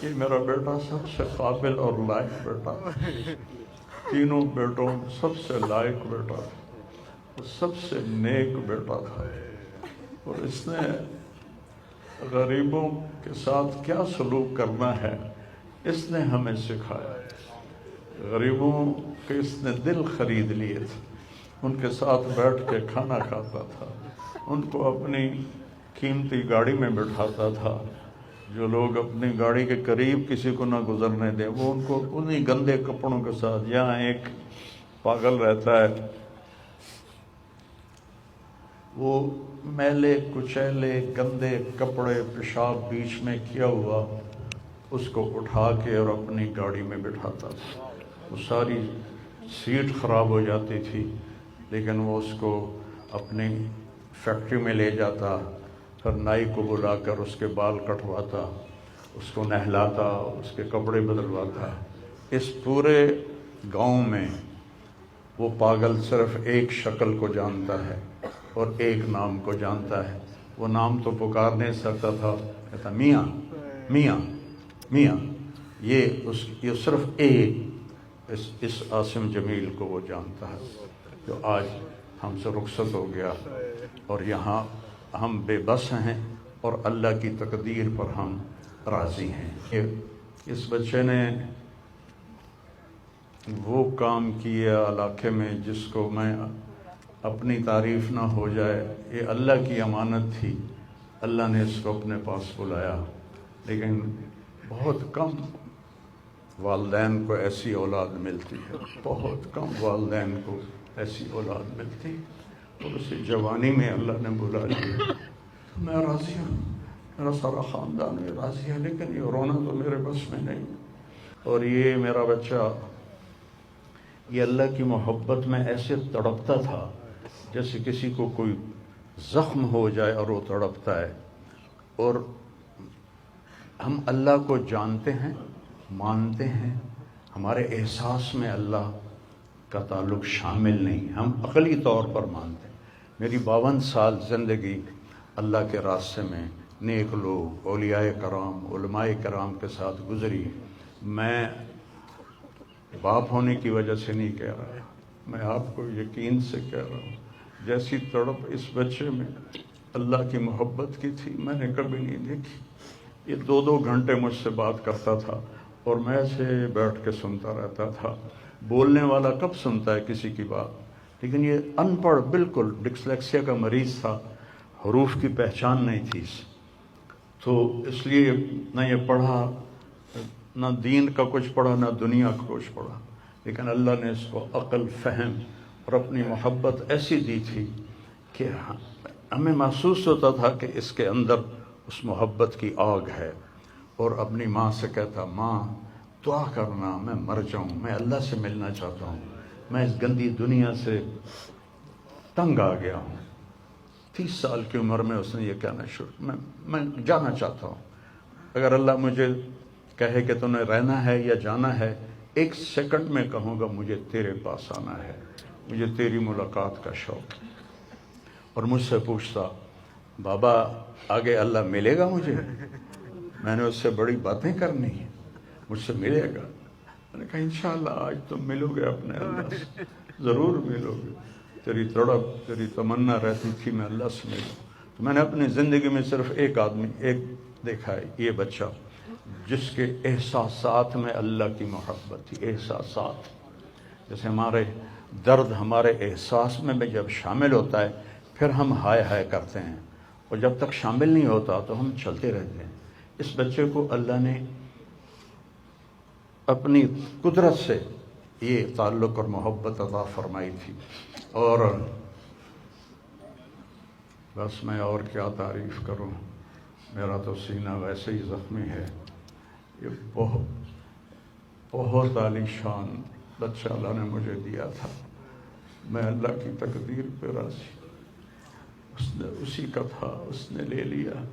کہ میرا بیٹا سب سے قابل اور لائق بیٹا، تینوں بیٹوں سب سے لائق بیٹا تھا، سب سے نیک بیٹا تھا، اور اس نے غریبوں کے ساتھ کیا سلوک کرنا ہے اس نے ہمیں سکھایا۔ غریبوں کے اس نے دل خرید لیے تھے، ان کے ساتھ بیٹھ کے کھانا کھاتا تھا، ان کو اپنی قیمتی گاڑی میں بٹھاتا تھا، جو لوگ اپنی گاڑی کے قریب کسی کو نہ گزرنے دیں وہ ان کو انہی گندے کپڑوں کے ساتھ، یہاں ایک پاگل رہتا ہے وہ میلے کچیلے گندے کپڑے پیشاب بیچ میں کیا ہوا اس کو اٹھا کے اور اپنی گاڑی میں بٹھاتا تھا، وہ ساری سیٹ خراب ہو جاتی تھی لیکن وہ اس کو اپنی فیکٹری میں لے جاتا، پھر نائی کو بلا کر اس کے بال کٹواتا، اس کو نہلاتا، اس کے کپڑے بدلواتا۔ اس پورے گاؤں میں وہ پاگل صرف ایک شکل کو جانتا ہے اور ایک نام کو جانتا ہے، وہ نام تو پکار نہیں سکتا تھا، کہتا میاں میاں میاں، یہ صرف ایک اس عاصم جمیل کو وہ جانتا ہے جو آج ہم سے رخصت ہو گیا، اور یہاں ہم بے بس ہیں اور اللہ کی تقدیر پر ہم راضی ہیں۔ اس بچے نے وہ کام کیا علاقے میں جس کو میں اپنی تعریف نہ ہو جائے، یہ اللہ کی امانت تھی، اللہ نے اس کو اپنے پاس بلایا، لیکن بہت کم والدین کو ایسی اولاد ملتی ہے، بہت کم والدین کو ایسی اولاد ملتی ہے، اور اسی جوانی میں اللہ نے بلا لیا۔ میں راضی ہوں، میرا سارا خاندان بھی راضی ہے، لیکن یہ رونا تو میرے بس میں نہیں، اور یہ میرا بچہ یہ اللہ کی محبت میں ایسے تڑپتا تھا جیسے کسی کو کوئی زخم ہو جائے اور وہ تڑپتا ہے، اور ہم اللہ کو جانتے ہیں، مانتے ہیں، ہمارے احساس میں اللہ کا تعلق شامل نہیں، ہم عقلی طور پر مانتے ہیں۔ میری 52 سال زندگی اللہ کے راستے میں نیک لوگ، اولیاء کرام، علماء کرام کے ساتھ گزری۔ میں باپ ہونے کی وجہ سے نہیں کہہ رہا، میں آپ کو یقین سے کہہ رہا ہوں، جیسی تڑپ اس بچے میں اللہ کی محبت کی تھی میں نے کبھی نہیں دیکھی۔ یہ 2 گھنٹے مجھ سے بات کرتا تھا اور میں ایسے بیٹھ کے سنتا رہتا تھا۔ بولنے والا کب سنتا ہے کسی کی بات، لیکن یہ ان پڑھ، بالکل ڈسلیکسیا کا مریض تھا، حروف کی پہچان نہیں تھی تو اس لیے نہ یہ پڑھا، نہ دین کا کچھ پڑھا، نہ دنیا کا کچھ پڑھا، لیکن اللہ نے اس کو عقل، فہم اور اپنی محبت ایسی دی تھی کہ ہمیں محسوس ہوتا تھا کہ اس کے اندر اس محبت کی آگ ہے، اور اپنی ماں سے کہتا ماں دعا کرنا میں مر جاؤں، میں اللہ سے ملنا چاہتا ہوں، میں اس گندی دنیا سے تنگ آ گیا ہوں۔ 30 سال کی عمر میں اس نے یہ کہنا شروع، میں جانا چاہتا ہوں، اگر اللہ مجھے کہے کہ تو نے رہنا ہے یا جانا ہے، 1 سیکنڈ میں کہوں گا مجھے تیرے پاس آنا ہے، مجھے تیری ملاقات کا شوق ہے۔ اور مجھ سے پوچھتا بابا آگے اللہ ملے گا مجھے؟ میں نے اس سے بڑی باتیں کرنی ہیں، مجھ سے ملے گا؟ میں نے کہا انشاءاللہ آج تم ملو گے اپنے اللہ سے، ضرور ملو گے، تیری تڑپ، تیری تمنا رہتی تھی میں اللہ سے ملوں۔ تو میں نے اپنی زندگی میں صرف ایک آدمی دیکھا ہے، یہ بچہ جس کے احساسات میں اللہ کی محبت تھی۔ احساسات جیسے ہمارے درد ہمارے احساس میں جب شامل ہوتا ہے پھر ہم ہائے ہائے کرتے ہیں، اور جب تک شامل نہیں ہوتا تو ہم چلتے رہتے ہیں۔ اس بچے کو اللہ نے اپنی قدرت سے یہ تعلق اور محبت عطا فرمائی تھی، اور بس میں اور کیا تعریف کروں، میرا تو سینہ ویسے ہی زخمی ہے۔ یہ بہت عالی شان بچہ اللہ نے مجھے دیا تھا، میں اللہ کی تقدیر پہ راضی، اس نے اسی کا تھا، اس نے لے لیا۔